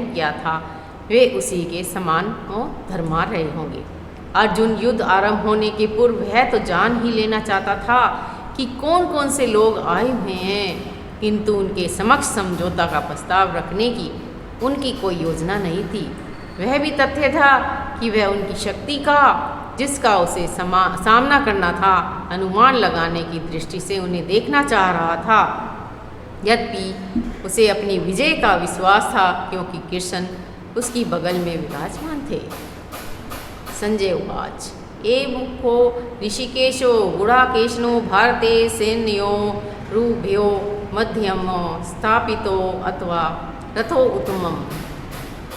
किया था वे उसी के समान और धर्मा रहे होंगे। अर्जुन युद्ध आरंभ होने के पूर्व वह तो जान ही लेना चाहता था कि कौन कौन से लोग आए हुए हैं, किंतु उनके समक्ष समझौता का प्रस्ताव रखने की उनकी कोई योजना नहीं थी। वह भी तथ्य था कि वह उनकी शक्ति का, जिसका उसे सामना करना था, अनुमान लगाने की दृष्टि से उन्हें देखना चाह रहा था। यद्यपि उसे अपनी विजय का विश्वास था, क्योंकि कृष्ण उसकी बगल में विराजमान थे। संजय उवाच एवं ऋषिकेशो गुडाकेशनो भारते सैन्यो रुभ्यो मध्यम स्थापितो अथवा रथो उत्तमम।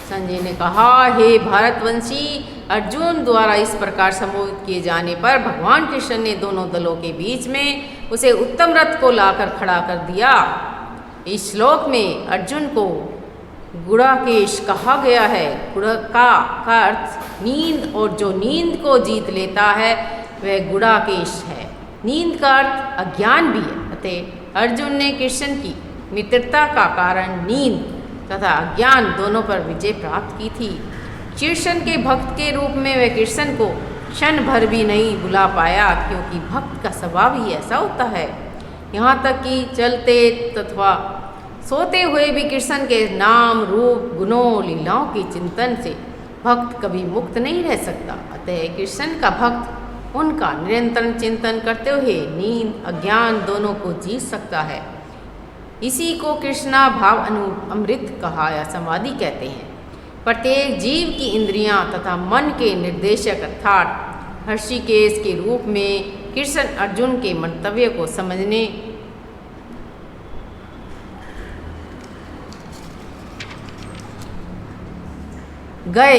संजय ने कहा, हे भारतवंशी, अर्जुन द्वारा इस प्रकार संबोधित किए जाने पर भगवान कृष्ण ने दोनों दलों के बीच में उसे उत्तम रथ को लाकर खड़ा कर दिया। इस श्लोक में अर्जुन को गुडाकेश कहा गया है। गुड़ा का अर्थ नींद, और जो नींद को जीत लेता है वह गुडाकेश है। नींद का अर्थ अज्ञान भी है। अतः अर्जुन ने कृष्ण की मित्रता का कारण नींद तथा अज्ञान दोनों पर विजय प्राप्त की थी। कृष्ण के भक्त के रूप में वह कृष्ण को क्षण भर भी नहीं भुला पाया, क्योंकि भक्त का स्वभाव ही ऐसा होता है। यहाँ तक कि चलते तथा सोते हुए भी कृष्ण के नाम, रूप, गुणों, लीलाओं के चिंतन से भक्त कभी मुक्त नहीं रह सकता। अतः कृष्ण का भक्त उनका निरंतर चिंतन करते हुए नींद, अज्ञान दोनों को जीत सकता है। इसी को कृष्णा भाव अमृत कहा या समाधि कहते हैं। प्रत्येक जीव की इंद्रियां तथा मन के निर्देशक अर्थात ऋषिकेश के रूप में कृष्ण अर्जुन के मंतव्य को समझने गए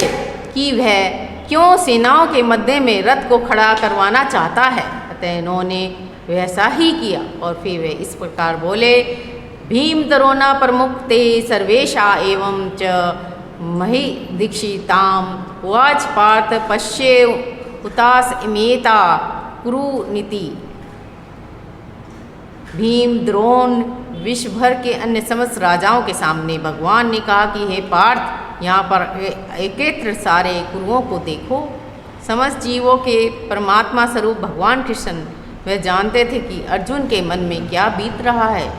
कि वह क्यों सेनाओं के मध्य में रथ को खड़ा करवाना चाहता है। अतः इन्होंने वैसा ही किया और फिर वे इस प्रकार बोले, भीम द्रोणा प्रमुक्ते सर्वेशा एवं च मही दीक्षिताम उवाच पार्थ पश्ये उतास इमेता कुरु नीति। भीम, द्रोण, विश्व भर के अन्य समस्त राजाओं के सामने भगवान ने कहा कि हे पार्थ, यहाँ पर एकत्र सारे कुरुओं को देखो। समस्त जीवों के परमात्मा स्वरूप भगवान कृष्ण वह जानते थे कि अर्जुन के मन में क्या बीत रहा है।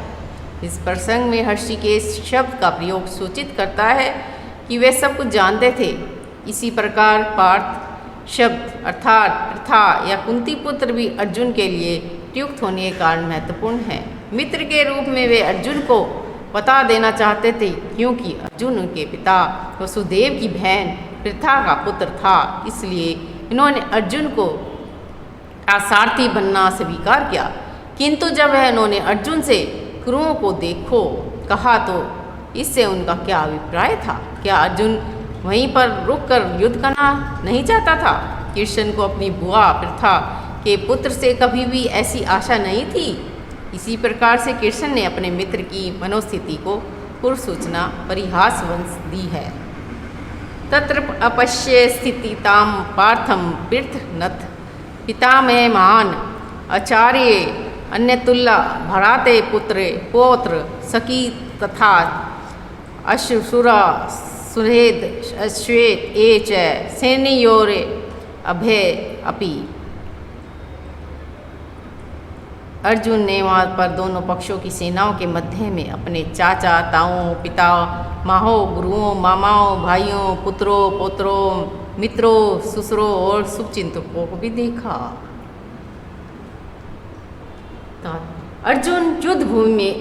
इस प्रसंग में ऋषिकेश शब्द का प्रयोग सूचित करता है कि वे सब कुछ जानते थे। इसी प्रकार पार्थ शब्द अर्थात प्रथा या कुंती पुत्र भी अर्जुन के लिए प्रयुक्त होने के कारण महत्वपूर्ण है। मित्र के रूप में वे अर्जुन को बता देना चाहते थे, क्योंकि अर्जुन उनके पिता वसुदेव की बहन प्रथा का पुत्र था। इसलिए इन्होंने अर्जुन को सारथी बनना स्वीकार किया। किंतु जब वह इन्होंने अर्जुन से कुरुओं को देखो कहा तो इससे उनका क्या अभिप्राय था? क्या अर्जुन वहीं पर रुककर युद्ध करना नहीं चाहता था? कृष्ण को अपनी बुआ प्रथा के पुत्र से कभी भी ऐसी आशा नहीं थी। इसी प्रकार से कृष्ण ने अपने मित्र की मनोस्थिति को पूर्व सूचना परिहासवंश दी है। तत्र अपश्य स्थितिताम पार्थम पृथ्नथ पितामह महान आचार्य अन्यतुल्ला भराते पुत्रे पौत्र सखी तथा अश्रुरा सुहृद अश्वेत एच सैन्योरे अभय अपि। अर्जुन ने वहाँ पर दोनों पक्षों की सेनाओं के मध्य में अपने चाचा, ताओं, पिता, माहों, गुरुओं, मामाओं, भाइयों, पुत्रों, पौत्रों, मित्रों, ससुरों और शुभचिंतकों को भी देखा। अर्जुन युद्ध भूमि में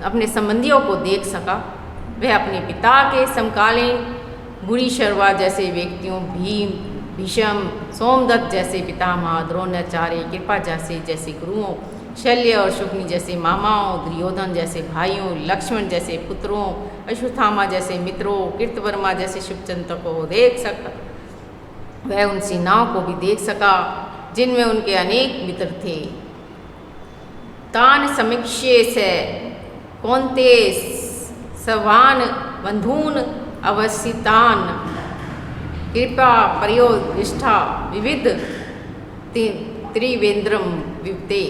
अपने संबंधियों को देख सका। वह अपने पिता के समकालीन बुरी शर्वा जैसे व्यक्तियों भीम, भीष्म, सोमदत्त जैसे पितामह, द्रोणाचार्य, कृपाचार्य जैसे गुरुओं, शल्य और शुक्नि जैसे मामाओं, दुर्योधन जैसे भाइयों, लक्ष्मण जैसे पुत्रों, अश्वत्थामा जैसे मित्रों, कृतवर्मा जैसे शुभचिंतकों को देख सका। वह उन सेनाओं को भी देख सका जिनमें उनके अनेक मित्र थे। तान समीक्ष्य से कौन्ते सवान बंधून अवस्थितान कृपा प्रयोदिष्ठा विविध त्रिवेंद्रम विवते।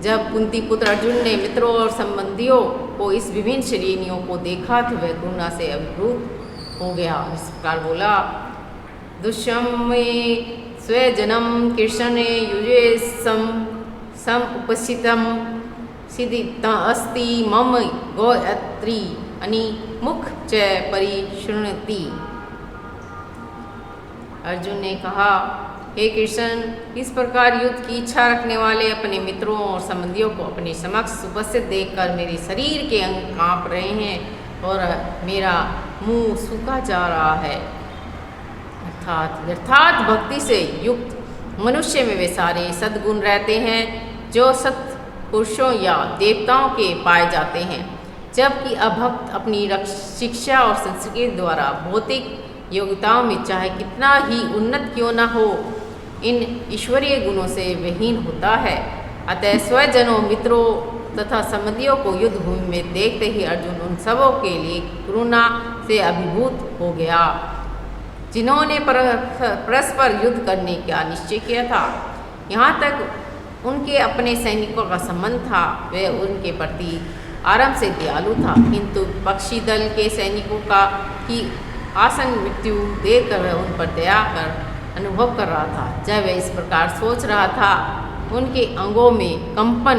जब कुंती पुत्र अर्जुन ने मित्रों और संबंधियों को इस विभिन्न श्रेणियों को देखा तो वह करुणा से अभिभूत हो गया। इस प्रकार बोला, दुष्यमे स्वजनम कृष्ण युजे सम उपस्थितम सिद्धिता अस्ति मम गोयत्री अनिमुख च परिशृणति। अर्जुन ने कहा, हे कृष्ण, इस प्रकार युद्ध की इच्छा रखने वाले अपने मित्रों और संबंधियों को अपने समक्ष उपस्थित देखकर मेरे शरीर के अंग कांप रहे हैं और मेरा मुंह सूखा जा रहा है। अर्थात यथार्थ भक्ति से युक्त मनुष्य में वे सारे सद्गुण रहते हैं जो सत्पुरुषों या देवताओं के पाए जाते हैं, जबकि अभक्त अपनी शिक्षा और संस्कृति द्वारा भौतिक योग्यताओं में चाहे कितना ही उन्नत क्यों न हो, इन ईश्वरीय गुणों से विहीन होता है। अतः स्वजनों, मित्रों तथा संबंधियों को युद्ध भूमि में देखते ही अर्जुन उन सबों के लिए करुणा से अभिभूत हो गया जिन्होंने परस्पर युद्ध करने का निश्चय किया था। यहाँ तक उनके अपने सैनिकों का संबंध था, वह उनके प्रति आरंभ से दयालु था, किंतु पक्षी दल के सैनिकों की आसन मृत्यु देखकर वह उन पर दया कर अनुभव कर रहा था। जब वह इस प्रकार सोच रहा था, उनके अंगों में कंपन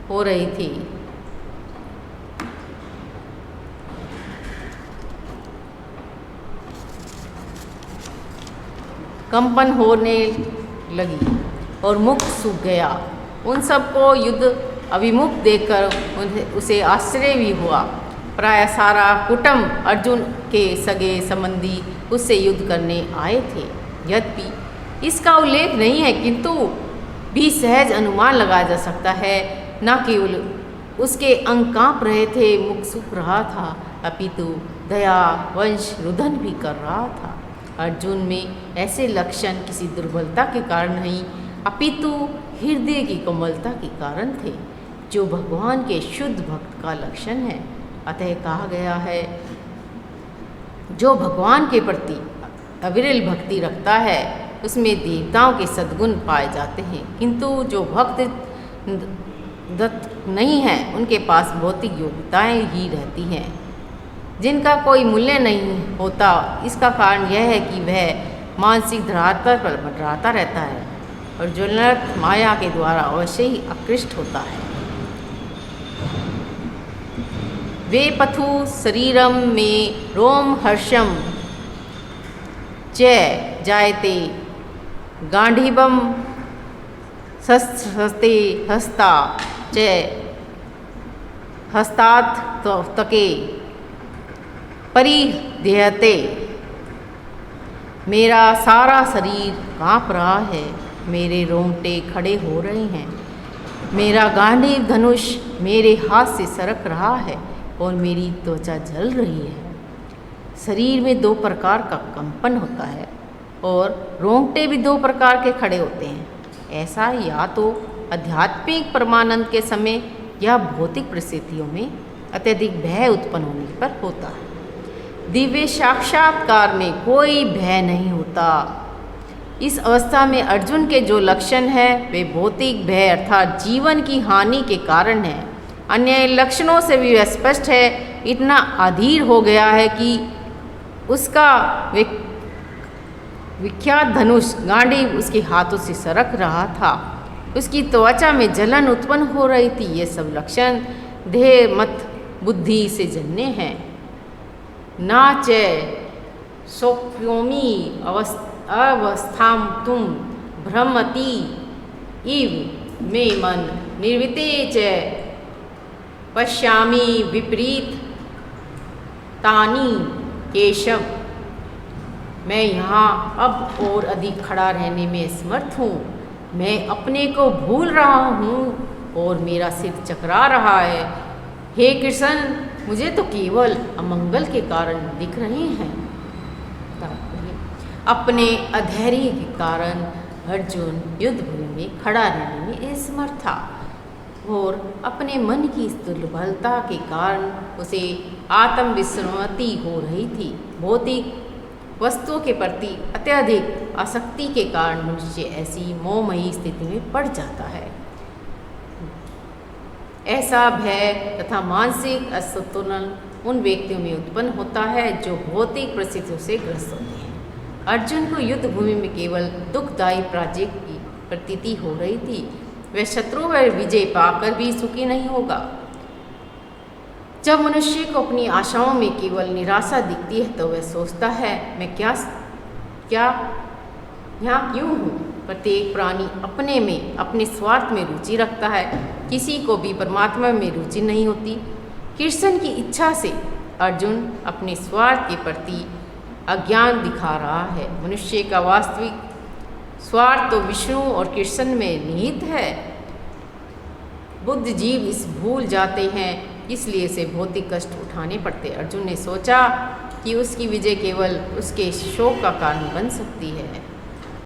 हो रही थी। कंपन होने लगी और मुख सूख गया। उन सबको युद्ध अभिमुख देखकर उसे आश्चर्य भी हुआ। प्राय सारा कुटुंब अर्जुन के सगे संबंधी उससे युद्ध करने आए थे। यद्यपि इसका उल्लेख नहीं है, किंतु भी सहज अनुमान लगाया जा सकता है, न केवल उसके अंग कांप रहे थे, मुख सूख रहा था, अपितु दया वंश रुदन भी कर रहा था। अर्जुन में ऐसे लक्षण किसी दुर्बलता के कारण नहीं, अपितु हृदय की कोमलता के कारण थे, जो भगवान के शुद्ध भक्त का लक्षण है। अतः कहा गया है, जो भगवान के प्रति अविरल भक्ति रखता है उसमें देवताओं के सद्गुण पाए जाते हैं, किंतु जो भक्त दत्त नहीं है उनके पास भौतिक योग्यताएं ही रहती हैं जिनका कोई मूल्य नहीं होता। इसका कारण यह है कि वह मानसिक धरातल पर मंडराता रहता है और ज्वलंत माया के द्वारा अवश्य ही आकृष्ट होता है। वे पथु शरीरम में रोम हर्षम च जायते गांडीबम हस्ते हस्ता च हस्तात् तके परिदेहते। मेरा सारा शरीर कांप रहा है, मेरे रोंगटे खड़े हो रहे हैं, मेरा गांडीव धनुष मेरे हाथ से सरक रहा है और मेरी त्वचा जल रही है। शरीर में दो प्रकार का कंपन होता है और रोंगटे भी दो प्रकार के खड़े होते हैं। ऐसा या तो आध्यात्मिक परमानंद के समय या भौतिक परिस्थितियों में अत्यधिक भय उत्पन्न होने पर होता है। दिव्य साक्षात्कार में कोई भय नहीं होता। इस अवस्था में अर्जुन के जो लक्षण है वे भौतिक भय अर्थात जीवन की हानि के कारण है। अन्य लक्षणों से भी वह स्पष्ट है, इतना अधीर हो गया है कि उसका विख्यात धनुष गांडीव उसके हाथों से सरक रहा था, उसकी त्वचा में जलन उत्पन्न हो रही थी। ये सब लक्षण देह मत बुद्धि से जन्य हैं। नाच सोप्योमी अवस्थाम तुम भ्रमति इव मे मन निर्विते च पश्यामि विपरीत तानी केशव। मैं यहाँ अब और अधिक खड़ा रहने में समर्थ हूँ। मैं अपने को भूल रहा हूँ और मेरा सिर चकरा रहा है। हे कृष्ण, मुझे तो केवल अमंगल के कारण दिख रहे हैं। अपने अधैर्य के कारण अर्जुन युद्ध भूमि में खड़ा रहने में असमर्थ था और अपने मन की इस दुर्बलता के कारण उसे आत्मविस्मृति हो रही थी। भौतिक वस्तुओं के प्रति अत्यधिक आसक्ति के कारण मनुष्य ऐसी मोहमयी स्थिति में पड़ जाता है। ऐसा भय तथा मानसिक असंतुलन उन व्यक्तियों में उत्पन्न होता है जो भौतिक परिस्थितियों से ग्रस्त होते हैं। अर्जुन को युद्ध भूमि में केवल दुखदायी पराजय की प्रतीति हो रही थी। वह शत्रु पर विजय पाकर भी सुखी नहीं होगा। जब मनुष्य को अपनी आशाओं में केवल निराशा दिखती है तो वह सोचता है मैं क्या यहाँ क्यों हूँ। प्रत्येक प्राणी अपने में अपने स्वार्थ में रुचि रखता है, किसी को भी परमात्मा में रुचि नहीं होती। कृष्ण की इच्छा से अर्जुन अपने स्वार्थ के प्रति अज्ञान दिखा रहा है। मनुष्य का वास्तविक स्वार्थ तो विष्णु और कृष्ण में निहित है। बुद्ध जीव इस भूल जाते हैं, इसलिए से भौतिक कष्ट उठाने पड़ते। अर्जुन ने सोचा कि उसकी विजय केवल उसके शोक का कारण बन सकती है।